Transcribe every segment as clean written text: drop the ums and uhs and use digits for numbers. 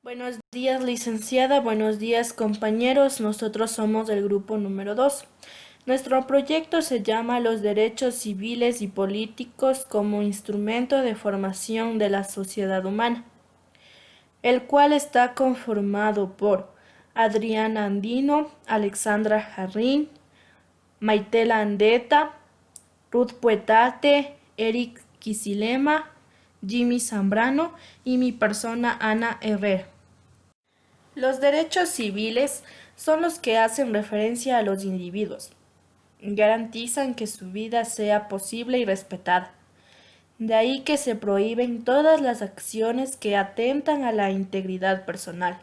Buenos días, licenciada. Buenos días, compañeros. Nosotros somos del grupo número 2. Nuestro proyecto se llama Los derechos civiles y políticos como instrumento de formación de la sociedad humana, el cual está conformado por Adriana Andino, Alexandra Jarrín, Maitela Andeta, Ruth Puetate, Eric Quisilema, Jimmy Zambrano y mi persona Ana Herrera. Los derechos civiles son los que hacen referencia a los individuos. Garantizan que su vida sea posible y respetada. De ahí que se prohíben todas las acciones que atentan a la integridad personal,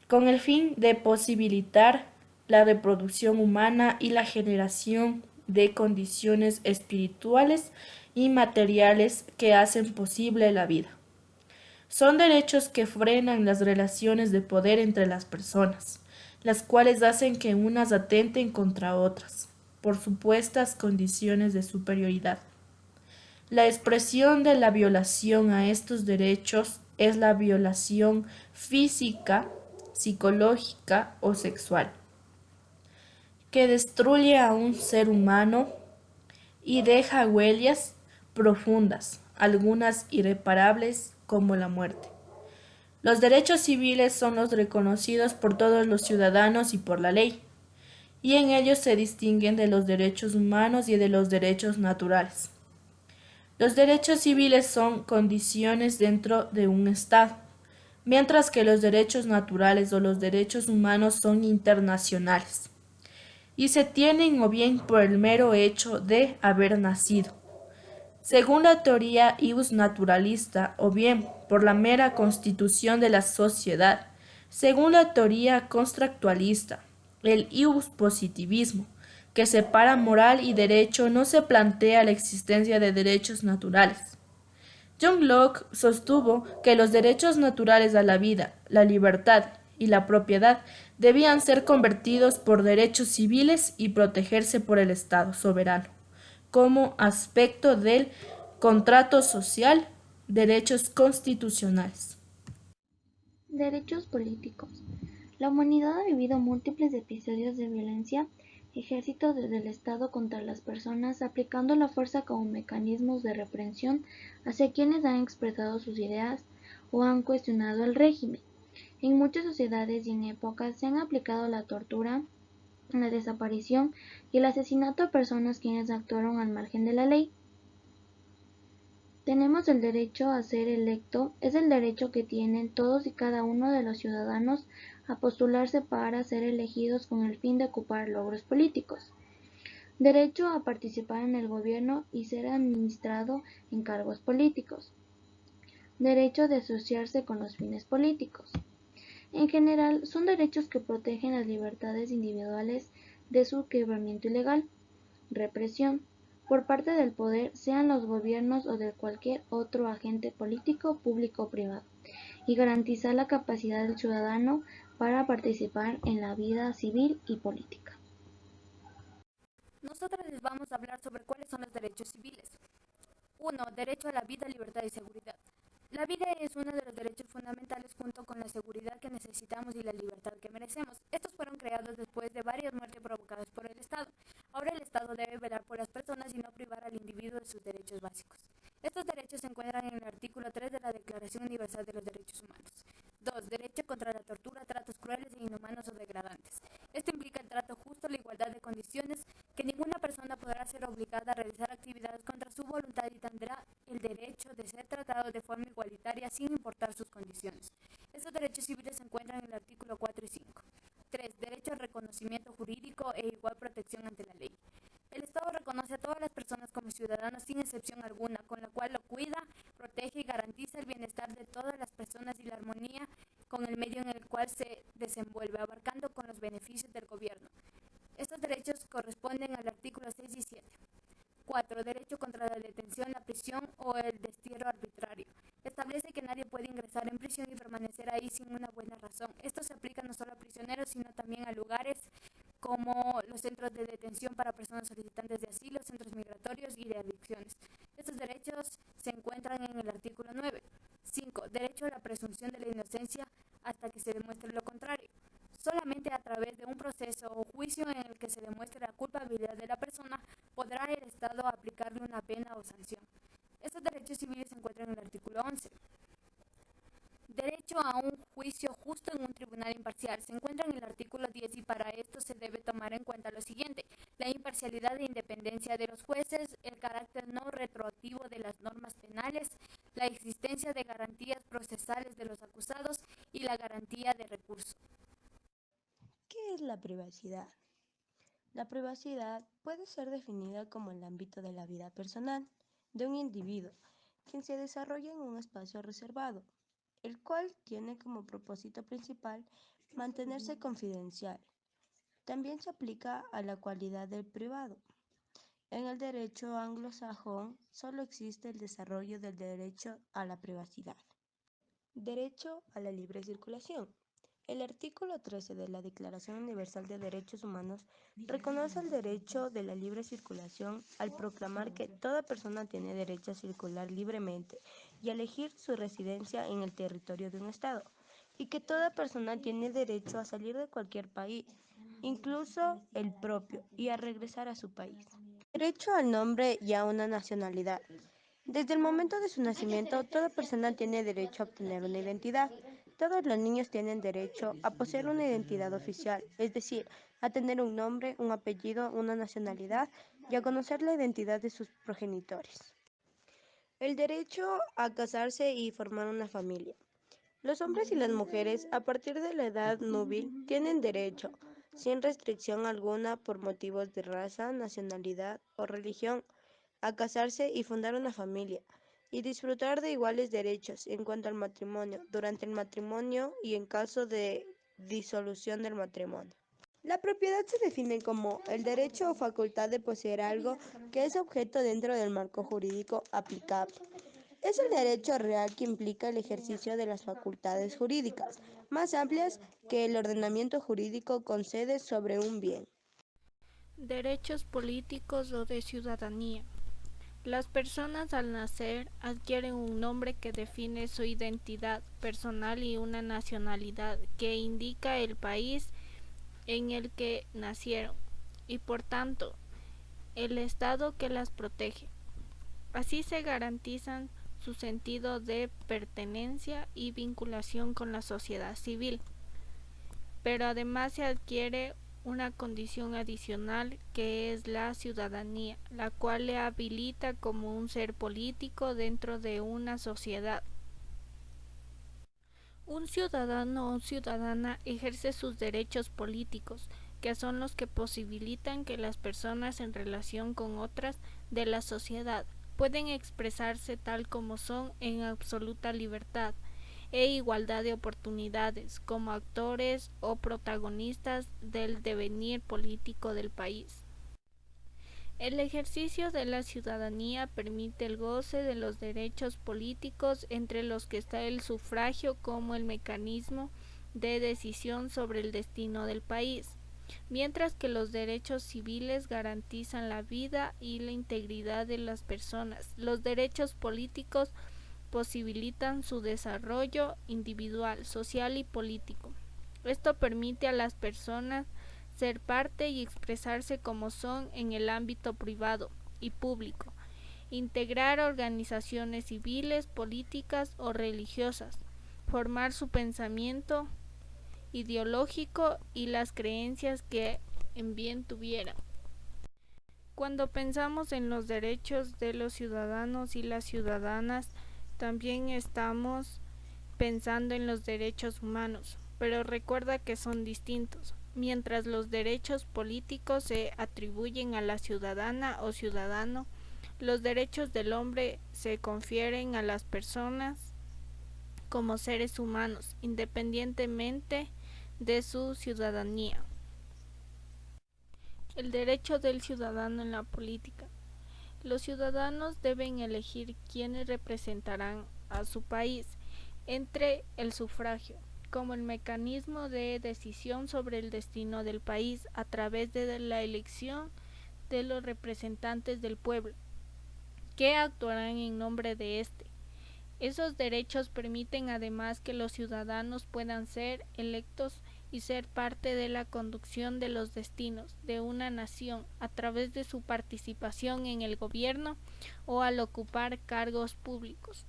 con el fin de posibilitar la reproducción humana y la generación de condiciones espirituales y materiales que hacen posible la vida. Son derechos que frenan las relaciones de poder entre las personas, las cuales hacen que unas atenten contra otras, por supuestas condiciones de superioridad. La expresión de la violación a estos derechos es la violación física, psicológica o sexual, que destruye a un ser humano y deja huellas profundas, algunas irreparables como la muerte. Los derechos civiles son los reconocidos por todos los ciudadanos y por la ley, y en ellos se distinguen de los derechos humanos y de los derechos naturales. Los derechos civiles son condiciones dentro de un Estado, mientras que los derechos naturales o los derechos humanos son internacionales, y se tienen o bien por el mero hecho de haber nacido, según la teoría ius naturalista, o bien por la mera constitución de la sociedad, según la teoría constructualista, el ius positivismo, que separa moral y derecho, no se plantea la existencia de derechos naturales. John Locke sostuvo que los derechos naturales a la vida, la libertad y la propiedad debían ser convertidos por derechos civiles y protegerse por el Estado soberano como aspecto del contrato social, derechos constitucionales. Derechos políticos. La humanidad ha vivido múltiples episodios de violencia, ejércitos del Estado contra las personas, aplicando la fuerza como mecanismos de represión hacia quienes han expresado sus ideas o han cuestionado el régimen. En muchas sociedades y en épocas se han aplicado la tortura, la desaparición y el asesinato a personas quienes actuaron al margen de la ley. Tenemos el derecho a ser electo, es el derecho que tienen todos y cada uno de los ciudadanos a postularse para ser elegidos con el fin de ocupar logros políticos. Derecho a participar en el gobierno y ser administrado en cargos políticos. Derecho de asociarse con los fines políticos. En general, son derechos que protegen las libertades individuales de su quebramiento ilegal. Represión por parte del poder, sean los gobiernos o de cualquier otro agente político, público o privado, y garantizar la capacidad del ciudadano para participar en la vida civil y política. Nosotros les vamos a hablar sobre cuáles son los derechos civiles. 1. Derecho a la vida, libertad y seguridad. La vida es uno de los derechos fundamentales junto con la seguridad que necesitamos y la libertad que merecemos. Estos fueron creados después de varias muertes provocadas por el Estado. Ahora el Estado debe velar por las personas y no privar al individuo de sus derechos básicos. Estos derechos se encuentran en el artículo 3 de la Declaración Universal de los Derechos Humanos. 2. Derecho contra la tortura, tratos crueles e inhumanos o degradantes. Esto implica el trato justo, la igualdad de condiciones, que ninguna persona podrá ser obligada a realizar actividades contra su voluntad y tendrá el derecho de ser tratado de forma igualitaria sin importar sus condiciones. Estos derechos civiles se encuentran en el artículo 4 y 5. 3. Derecho al reconocimiento jurídico e igual protección ante la ley. El Estado reconoce a todas las personas como ciudadanos sin excepción alguna, con la cual lo cuida, protege y garantiza el bienestar de todas las personas y la armonía con el medio en el cual se desenvuelve, abarcando con los beneficios del gobierno. Estos derechos corresponden al artículo 6 y 7. 4. Derecho contra la detención, la prisión o el destierro arbitrario. Establece que nadie puede ingresar en prisión y permanecer ahí sin una buena razón. Esto se aplica no solo a prisioneros, sino también a lugares como los centros de detención para personas solicitantes de asilo, centros migratorios y de adicciones. Estos derechos se encuentran en el artículo 9. 5. Derecho a la presunción de la inocencia que se demuestre lo contrario. Solamente a través de un proceso o juicio en el que se demuestre la culpabilidad de la persona podrá el Estado aplicarle una pena o sanción. Estos derechos civiles se encuentran en el artículo 11. Derecho a un juicio justo en un tribunal imparcial. Se encuentra en el artículo 10 y para esto se debe tomar en cuenta lo siguiente: la imparcialidad e independencia de los jueces, el carácter no retroactivo de las normas penales, la existencia de garantías procesales de los acusados y la garantía de recurso. ¿Qué es la privacidad? La privacidad puede ser definida como el ámbito de la vida personal de un individuo, quien se desarrolla en un espacio reservado, el cual tiene como propósito principal mantenerse confidencial. También se aplica a la cualidad del privado. En el derecho anglosajón solo existe el desarrollo del derecho a la privacidad. Derecho a la libre circulación. El artículo 13 de la Declaración Universal de Derechos Humanos reconoce el derecho de la libre circulación al proclamar que toda persona tiene derecho a circular libremente y a elegir su residencia en el territorio de un Estado, y que toda persona tiene derecho a salir de cualquier país, incluso el propio, y a regresar a su país. Derecho al nombre y a una nacionalidad. Desde el momento de su nacimiento, toda persona tiene derecho a obtener una identidad. Todos los niños tienen derecho a poseer una identidad oficial, es decir, a tener un nombre, un apellido, una nacionalidad y a conocer la identidad de sus progenitores. El derecho a casarse y formar una familia. Los hombres y las mujeres, a partir de la edad núbil, tienen derecho, sin restricción alguna por motivos de raza, nacionalidad o religión, a casarse y fundar una familia, y disfrutar de iguales derechos en cuanto al matrimonio, durante el matrimonio y en caso de disolución del matrimonio. La propiedad se define como el derecho o facultad de poseer algo que es objeto dentro del marco jurídico aplicable. Es el derecho real que implica el ejercicio de las facultades jurídicas, más amplias que el ordenamiento jurídico concede sobre un bien. Derechos políticos o de ciudadanía. Las personas al nacer adquieren un nombre que define su identidad personal y una nacionalidad que indica el país en el que nacieron y por tanto el Estado que las protege. Así se garantizan su sentido de pertenencia y vinculación con la sociedad civil. Pero además se adquiere una condición adicional que es la ciudadanía, la cual le habilita como un ser político dentro de una sociedad. Un ciudadano o ciudadana ejerce sus derechos políticos, que son los que posibilitan que las personas en relación con otras de la sociedad pueden expresarse tal como son en absoluta libertad e igualdad de oportunidades como actores o protagonistas del devenir político del país. El ejercicio de la ciudadanía permite el goce de los derechos políticos, entre los que está el sufragio como el mecanismo de decisión sobre el destino del país, mientras que los derechos civiles garantizan la vida y la integridad de las personas. Los derechos políticos posibilitan su desarrollo individual, social y político. Esto permite a las personas ser parte y expresarse como son en el ámbito privado y público, integrar organizaciones civiles, políticas o religiosas, formar su pensamiento ideológico y las creencias que en bien tuvieran. Cuando pensamos en los derechos de los ciudadanos y las ciudadanas, también estamos pensando en los derechos humanos, pero recuerda que son distintos. Mientras los derechos políticos se atribuyen a la ciudadana o ciudadano, los derechos del hombre se confieren a las personas como seres humanos, independientemente de su ciudadanía. El derecho del ciudadano en la política. Los ciudadanos deben elegir quiénes representarán a su país entre el sufragio, como el mecanismo de decisión sobre el destino del país a través de la elección de los representantes del pueblo, que actuarán en nombre de éste, Esos derechos permiten además que los ciudadanos puedan ser electos y ser parte de la conducción de los destinos de una nación a través de su participación en el gobierno o al ocupar cargos públicos.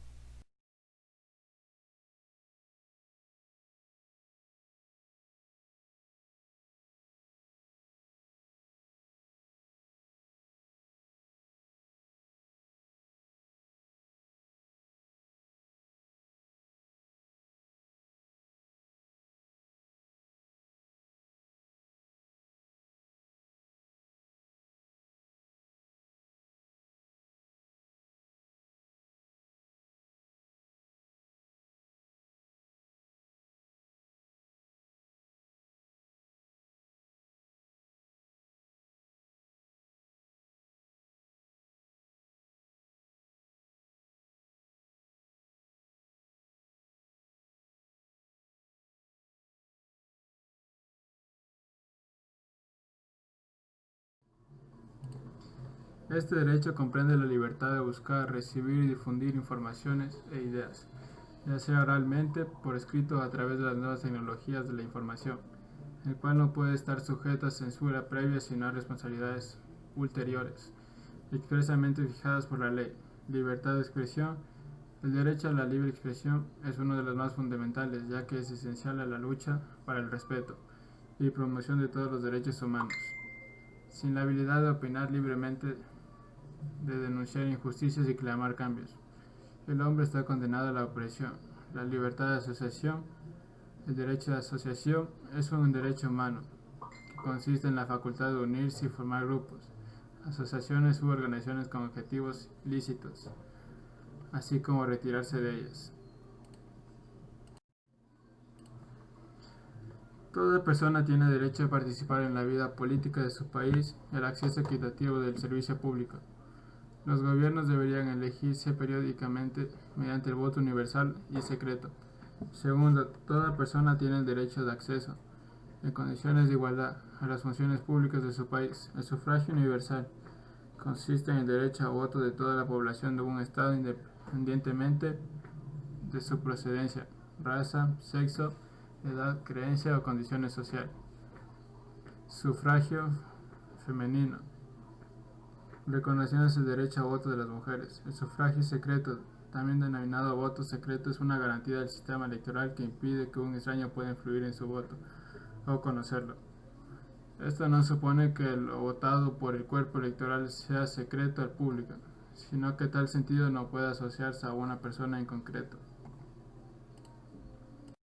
Este derecho comprende la libertad de buscar, recibir y difundir informaciones e ideas, ya sea oralmente, por escrito o a través de las nuevas tecnologías de la información, el cual no puede estar sujeto a censura previa sino a responsabilidades ulteriores, expresamente fijadas por la ley. Libertad de expresión. El derecho a la libre expresión es uno de los más fundamentales, ya que es esencial a la lucha para el respeto y promoción de todos los derechos humanos. Sin la habilidad de opinar libremente, de denunciar injusticias y clamar cambios, el hombre está condenado a la opresión. La libertad de asociación. El derecho de asociación es un derecho humano que consiste en la facultad de unirse y formar grupos, asociaciones u organizaciones con objetivos lícitos, así como retirarse de ellas. Toda persona tiene derecho a participar en la vida política de su país y al acceso equitativo del servicio público. Los gobiernos deberían elegirse periódicamente mediante el voto universal y secreto. Segundo, toda persona tiene el derecho de acceso, en condiciones de igualdad, a las funciones públicas de su país. El sufragio universal consiste en el derecho a voto de toda la población de un estado independientemente de su procedencia, raza, sexo, edad, creencia o condiciones sociales. Sufragio femenino. Reconociendo el derecho a voto de las mujeres. El sufragio secreto, también denominado voto secreto, es una garantía del sistema electoral que impide que un extraño pueda influir en su voto o conocerlo. Esto no supone que lo votado por el cuerpo electoral sea secreto al público, sino que tal sentido no puede asociarse a una persona en concreto.